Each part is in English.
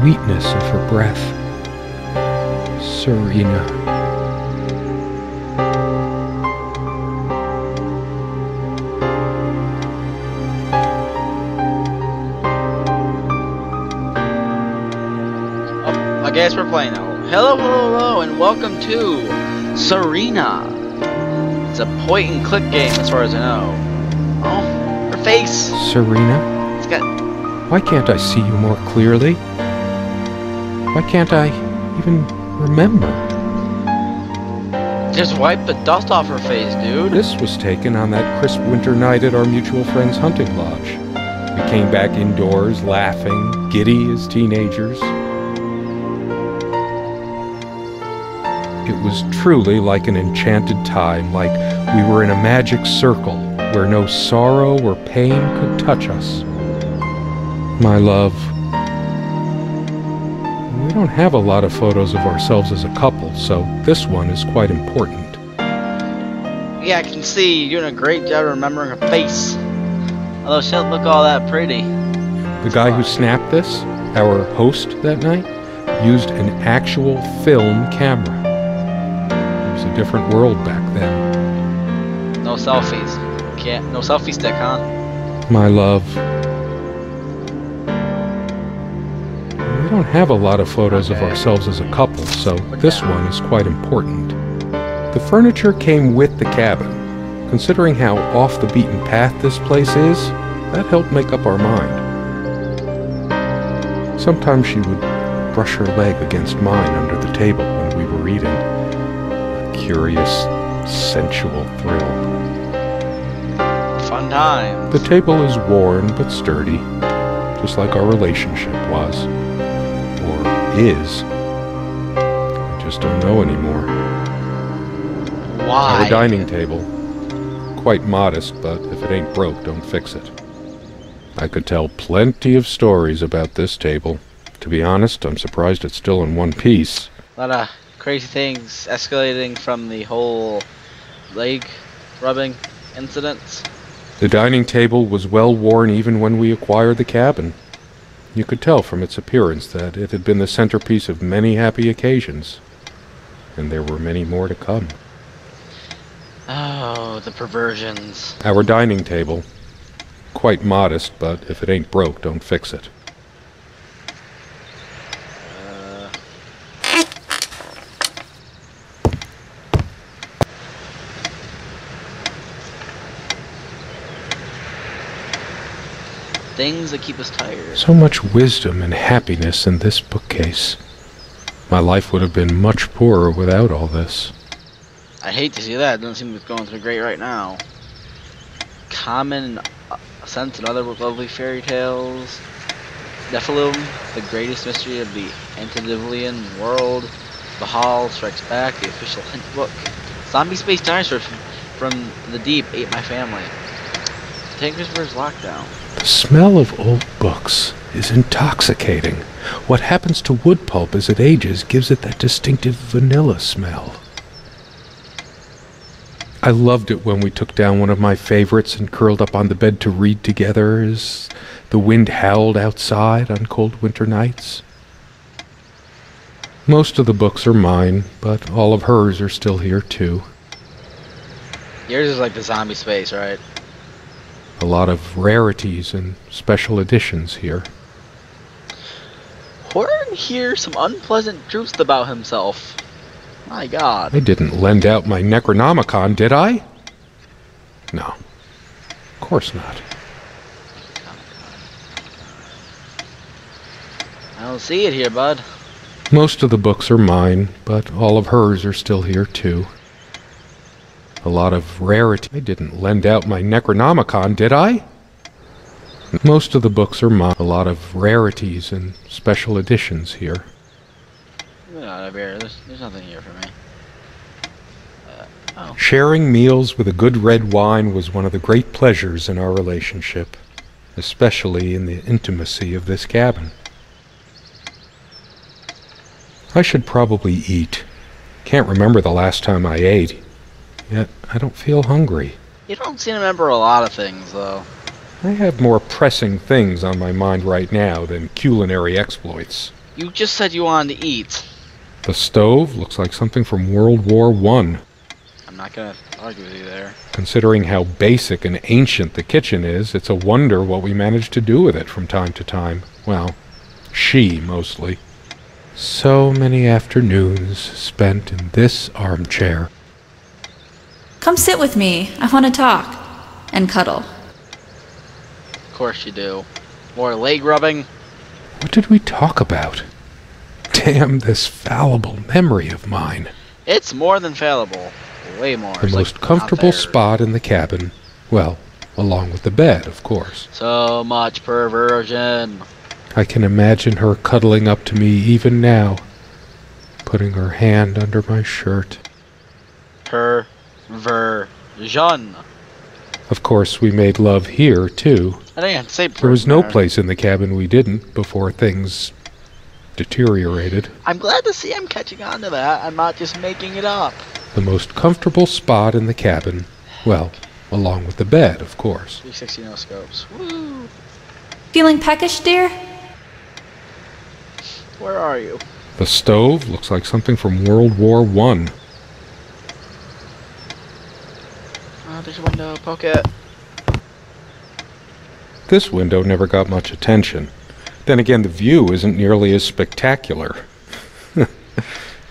sweetness of her breath. Serena. I guess we're playing now. Hello, hello, hello, and welcome to Serena. It's a point-and-click game, as far as I know. Oh, her face. Serena? It's got... Why can't I see you more clearly? Why can't I even remember? Just wipe the dust off her face, dude. This was taken on that crisp winter night at our mutual friend's hunting lodge. We came back indoors, laughing, giddy as teenagers. It was truly like an enchanted time, like we were in a magic circle where no sorrow or pain could touch us. My love, we don't have a lot of photos of ourselves as a couple, so this one is quite important. Yeah, I can see you're doing a great job remembering her face. Although she doesn't look all that pretty. The guy who snapped this, our host that night, used an actual film camera. A different world back then. No selfies. No selfie stick, huh? My love. We don't have a lot of photos of ourselves as a couple, so this one is quite important. The furniture came with the cabin. Considering how off the beaten path this place is, that helped make up our mind. Sometimes she would brush her leg against mine under the table when we were eating. Curious, sensual thrill. Fun times. The table is worn but sturdy, just like our relationship was. Or is. I just don't know anymore. Why? Our dining table. Quite modest, but if it ain't broke, don't fix it. I could tell plenty of stories about this table. To be honest, I'm surprised it's still in one piece. A lot of crazy things escalating from the whole leg rubbing incidents. The dining table was well worn even when we acquired the cabin. You could tell from its appearance that it had been the centerpiece of many happy occasions. And there were many more to come. Oh, the perversions. Our dining table. Quite modest, but if it ain't broke, don't fix it. Things that keep us tired. So much wisdom and happiness in this bookcase. My life would have been much poorer without all this. I hate to see that. It doesn't seem it's going through great right now. Common sense and other lovely fairy tales. Nephilim, the greatest mystery of the antediluvian world. Bahal Strikes Back, the official hint book. Zombie Space Dinosaurs from the Deep ate my family. St. Christopher's Lockdown. The smell of old books is intoxicating. What happens to wood pulp as it ages gives it that distinctive vanilla smell. I loved it when we took down one of my favorites and curled up on the bed to read together as the wind howled outside on cold winter nights. Most of the books are mine, but all of hers are still here too. Yours is like the zombie space, right? A lot of rarities and special editions here. Horton hears some unpleasant truths about himself. My God. I didn't lend out my Necronomicon, did I? No. Of course not. I don't see it here, bud. Most of the books are mine, but all of hers are still here too. A lot of rarity. I didn't lend out my Necronomicon, did I? Most of the books are mine. A lot of rarities and special editions here. There's nothing here for me. Oh. Sharing meals with a good red wine was one of the great pleasures in our relationship, especially in the intimacy of this cabin. I should probably eat. Can't remember the last time I ate. Yet I don't feel hungry. You don't seem to remember a lot of things, though. I have more pressing things on my mind right now than culinary exploits. You just said you wanted to eat. The stove looks like something from World War I. I'm not gonna argue with you there. Considering how basic and ancient the kitchen is, it's a wonder what we managed to do with it from time to time. Well, she mostly. So many afternoons spent in this armchair. Come sit with me. I want to talk. And cuddle. Of course you do. More leg rubbing? What did we talk about? Damn this fallible memory of mine. It's more than fallible. Way more. The It's most like comfortable out there. spot in the cabin. Well, along with the bed, of course. So much perversion. I can imagine her cuddling up to me even now, putting her hand under my shirt. Perversion. Of course, we made love here, too. I didn't say There was no there. place in the cabin we didn't before things deteriorated. I'm glad to see I'm catching on to that. I'm not just making it up. The most comfortable spot in the cabin. Well, along with the bed, of course. 360 no scopes. Woo! Feeling peckish, dear? Where are you? The stove looks like something from World War I. Oh, there's a window. Poke it. This window never got much attention. Then again, the view isn't nearly as spectacular.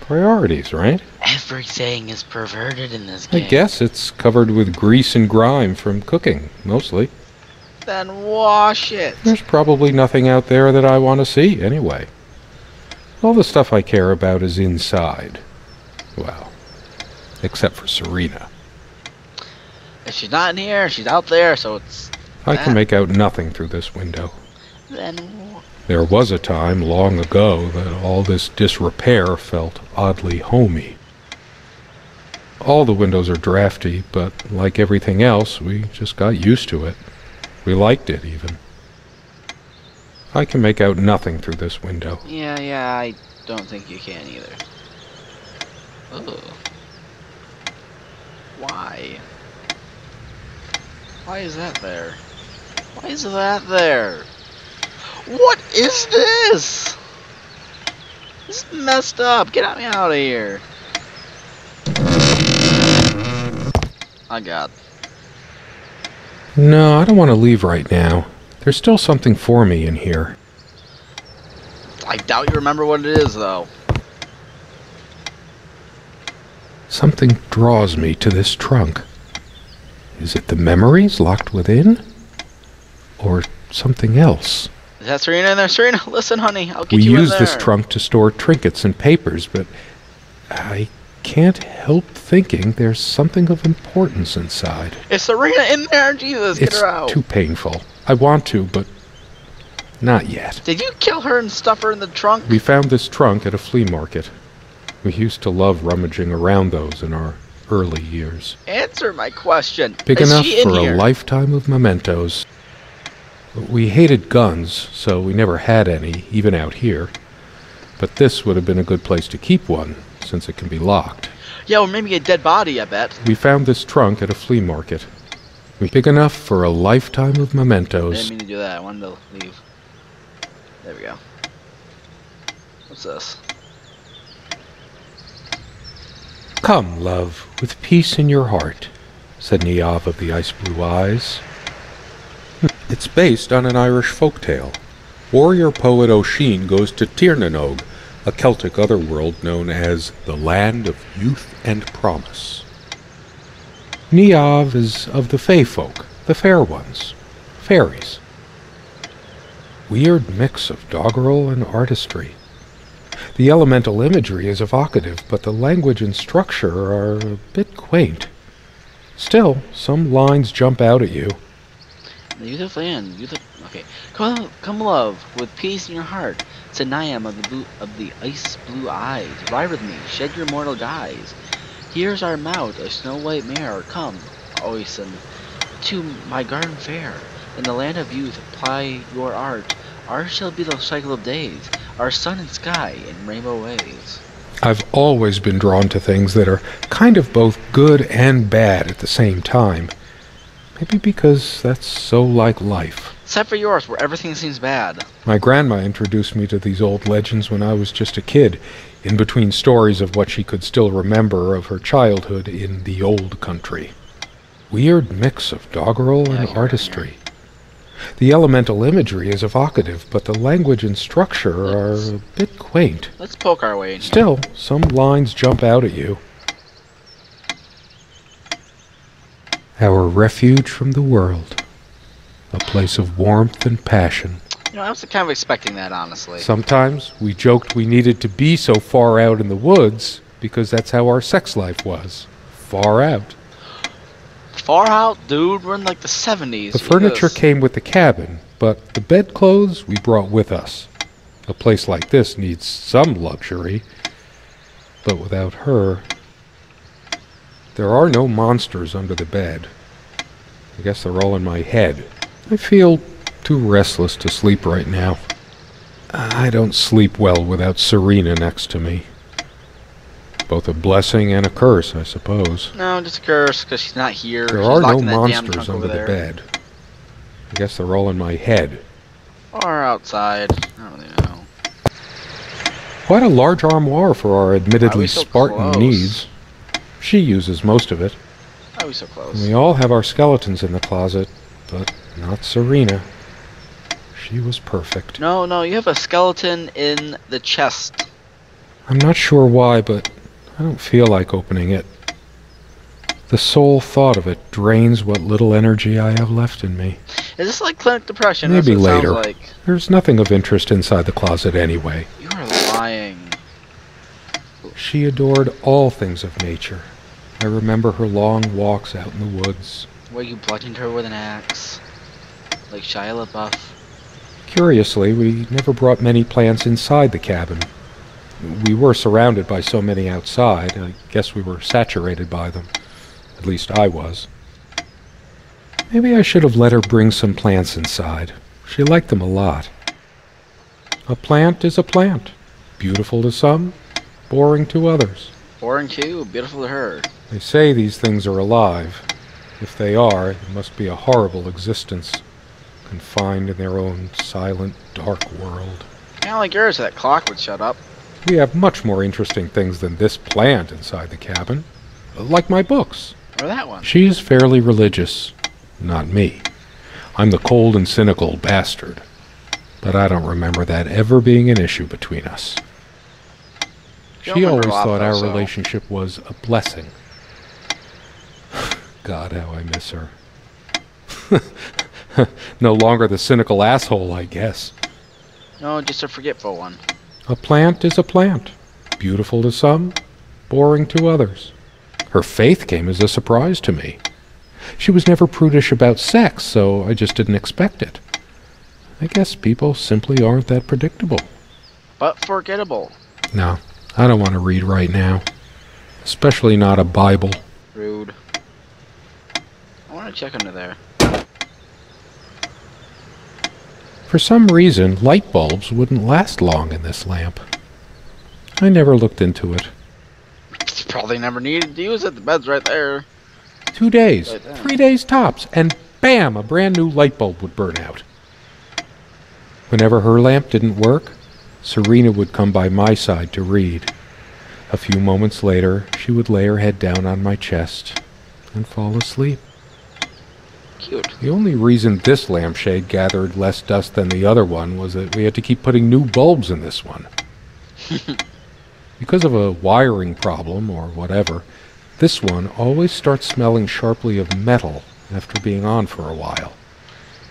Priorities, right? Everything is perverted in this I game. guess it's covered with grease and grime from cooking, mostly. Then wash it. There's probably nothing out there that I want to see, anyway. All the stuff I care about is inside. Well, except for Serena. If she's not in here, she's out there, so it's... I can make out nothing through this window. Then... There was a time, long ago, that all this disrepair felt oddly homey. All the windows are drafty, but like everything else, we just got used to it. We liked it, even. I can make out nothing through this window. Yeah, I don't think you can either. Ugh. Why? Why is that there? Why is that there? What is this? This is messed up. Get me out of here. Oh god. No, I don't want to leave right now. There's still something for me in here. I doubt you remember what it is, though. Something draws me to this trunk. Is it the memories locked within? Or something else? Is that Serena in there? Serena, listen, honey. I'll get We you in use there. this trunk to store trinkets and papers, but I can't help thinking there's something of importance inside. Is Serena in there? Jesus, get It's her out. too painful. I want to, but not yet. Did you kill her and stuff her in the trunk? We found this trunk at a flea market. We used to love rummaging around those in our early years. Answer my question. Big Is enough she in for here? a lifetime of mementos. We hated guns, so we never had any, even out here. But this would have been a good place to keep one, since it can be locked. Yeah, or maybe a dead body, I bet. We found this trunk at a flea market. Big enough for a lifetime of I mementos. didn't mean to do that. I wanted to leave. There we go. What's this? Come, love, with peace in your heart, said Niamh of the ice-blue eyes. It's based on an Irish folktale. Warrior poet Oisin goes to Tirnanog, a Celtic otherworld known as the Land of Youth and Promise. Niamh is of the Fey folk, the fair ones, fairies. Weird mix of doggerel and artistry. The elemental imagery is evocative, but the language and structure are a bit quaint. Still, some lines jump out at you. The youth of land. Okay. Come, love, with peace in your heart. Said Niamh of the ice blue eyes. Ride with me, shed your mortal guise. Here's our mount, a snow white mare. Come, Oisin, to my garden fair. In the land of youth, apply your art. Ours shall be the cycle of days, our sun and sky in rainbow ways. I've always been drawn to things that are kind of both good and bad at the same time. Maybe because that's so like life. Except for yours, where everything seems bad. My grandma introduced me to these old legends when I was just a kid, in between stories of what she could still remember of her childhood in the old country. Weird mix of doggerel and artistry. The elemental imagery is evocative, but the language and structure are a bit quaint. Let's poke our way in. Still, some lines jump out at you. Our refuge from the world. A place of warmth and passion. You know, I was kind of expecting that, honestly. Sometimes we joked we needed to be so far out in the woods because that's how our sex life was. Far out. Far out, dude. We're in like the 70s. The furniture came with the cabin, but the bedclothes we brought with us. A place like this needs some luxury, but without her... There are no monsters under the bed. I guess they're all in my head. I feel too restless to sleep right now. I don't sleep well without Serena next to me. Both a blessing and a curse, I suppose. No, just a curse, because she's not here. There She's are no locked in that damn monsters trunk under over the there. bed. I guess they're all in my head. Or outside. I don't even know. Quite a large armoire for our Why are admittedly we so Spartan close? needs. She uses most of it. Why are we so close? We all have our skeletons in the closet, but not Serena. She was perfect. No, you have a skeleton in the chest. I'm not sure why, but I don't feel like opening it. The sole thought of it drains what little energy I have left in me. Is this like clinic depression? Maybe That's what it later. sounds like. There's nothing of interest inside the closet anyway. You are lying. She adored all things of nature. I remember her long walks out in the woods. Where you bludgeoned her with an axe. Like Shia LaBeouf. Curiously, we never brought many plants inside the cabin. We were surrounded by so many outside, I guess we were saturated by them. At least I was. Maybe I should have let her bring some plants inside. She liked them a lot. A plant is a plant. Beautiful to some, boring to others. Boring too, beautiful to her. They say these things are alive. If they are, it must be a horrible existence, confined in their own silent, dark world. Kinda like yours, that clock would shut up. We have much more interesting things than this plant inside the cabin. Like my books. Or that one. She is fairly religious. Not me. I'm the cold and cynical bastard. But I don't remember that ever being an issue between us. You She don't always remember a lot, thought though, our so- relationship was a blessing. God, how I miss her. No longer the cynical asshole, I guess. No, just a forgetful one. A plant is a plant. Beautiful to some, boring to others. Her faith came as a surprise to me. She was never prudish about sex, so I just didn't expect it. I guess people simply aren't that predictable. But forgettable. No, I don't want to read right now. Especially not a Bible. Rude. I want to check under there. For some reason, light bulbs wouldn't last long in this lamp. I never looked into it. Probably never needed to use it. The bed's right there. 2 days, Right there. 3 days tops, and bam, a brand new light bulb would burn out. Whenever her lamp didn't work, Serena would come by my side to read. A few moments later, she would lay her head down on my chest and fall asleep. Cute. The only reason this lampshade gathered less dust than the other one was that we had to keep putting new bulbs in this one. Because of a wiring problem or whatever, this one always starts smelling sharply of metal after being on for a while.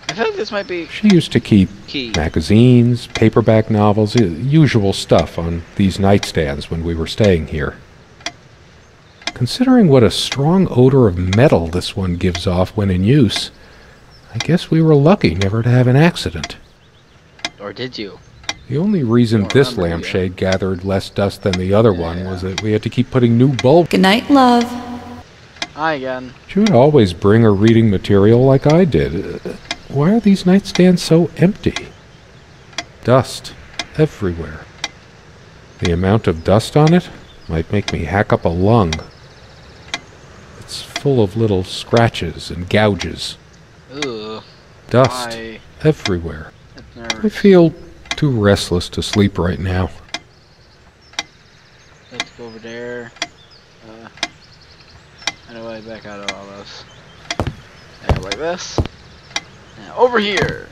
I feel like this might be She used to keep key. magazines, paperback novels, usual stuff on these nightstands when we were staying here. Considering what a strong odor of metal this one gives off when in use, I guess we were lucky never to have an accident. Or did you? The only reason Don't this remember, yeah. lampshade gathered less dust than the other one was that we had to keep putting new bulbs. Good night, love. Hi again. She would always bring her reading material like I did. Why are these nightstands so empty? Dust everywhere. The amount of dust on it might make me hack up a lung. It's full of little scratches and gouges. Ugh. Dust Why? everywhere. It's I nervous. feel too restless to sleep right now. Let's go over there. How do I back out of all this? Yeah, like this. Now over here.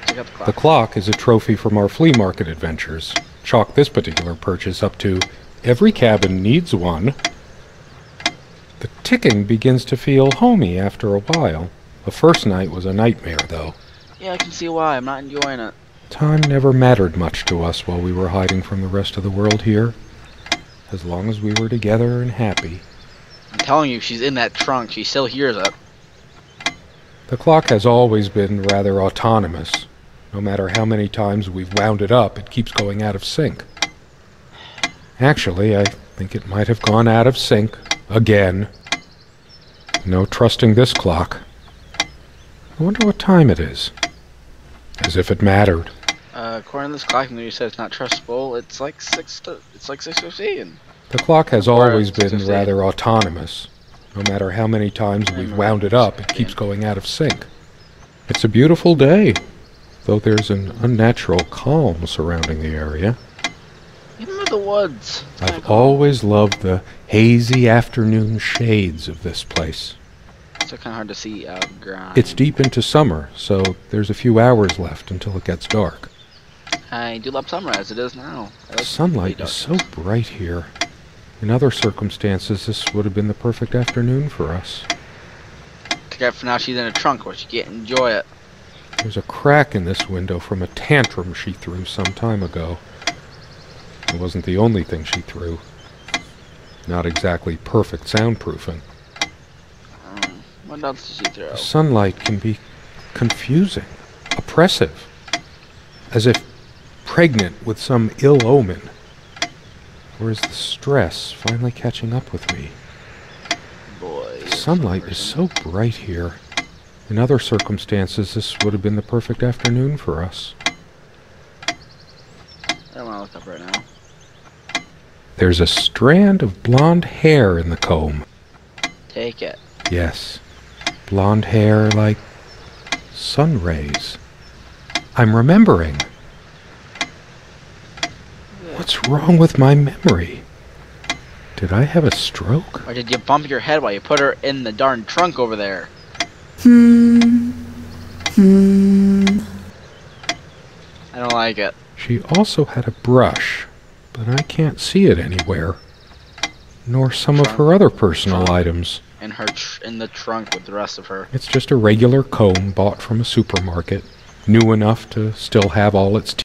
Pick up the clock. The clock is a trophy from our flea market adventures. Chalk this particular purchase up to every cabin needs one. The ticking begins to feel homey after a while. The first night was a nightmare, though. Yeah, I can see why. I'm not enjoying it. Time never mattered much to us while we were hiding from the rest of the world here. As long as we were together and happy. I'm telling you, she's in that trunk. She still hears it. The clock has always been rather autonomous. No matter how many times we've wound it up, it keeps going out of sync. Actually, I think it might have gone out of sync again. No trusting this clock. I wonder what time it is. As if it mattered. According to this clock, you said it's not trustable. It's like 6:15. The clock has Or always been 6:15. rather autonomous. No matter how many times we've wound it up, it keeps going out of sync. It's a beautiful day, though there's an unnatural calm surrounding the area. Even with the woods. It's kinda I've cool. always loved the hazy afternoon shades of this place. It's kind of hard to see out of the ground. It's deep into summer, so there's a few hours left until it gets dark. I do love summer as it is now. I The like sunlight the is so bright here. In other circumstances, this would have been the perfect afternoon for us. Except for now she's in a trunk where she can't enjoy it. There's a crack in this window from a tantrum she threw some time ago. It wasn't the only thing she threw. Not exactly perfect soundproofing. What else did she throw? The sunlight can be confusing, oppressive, as if pregnant with some ill omen. Or is the stress finally catching up with me? Boy. The sunlight is so bright here. In other circumstances, this would have been the perfect afternoon for us. I don't want to look up right now. There's a strand of blonde hair in the comb. Take it. Yes, blonde hair like sun rays. I'm remembering. What's wrong with my memory? Did I have a stroke? Or did you bump your head while you put her in the darn trunk over there? I don't like it. She also had a brush, but I can't see it anywhere. Nor some of her other personal items. In the trunk with the rest of her. It's just a regular comb bought from a supermarket, new enough to still have all its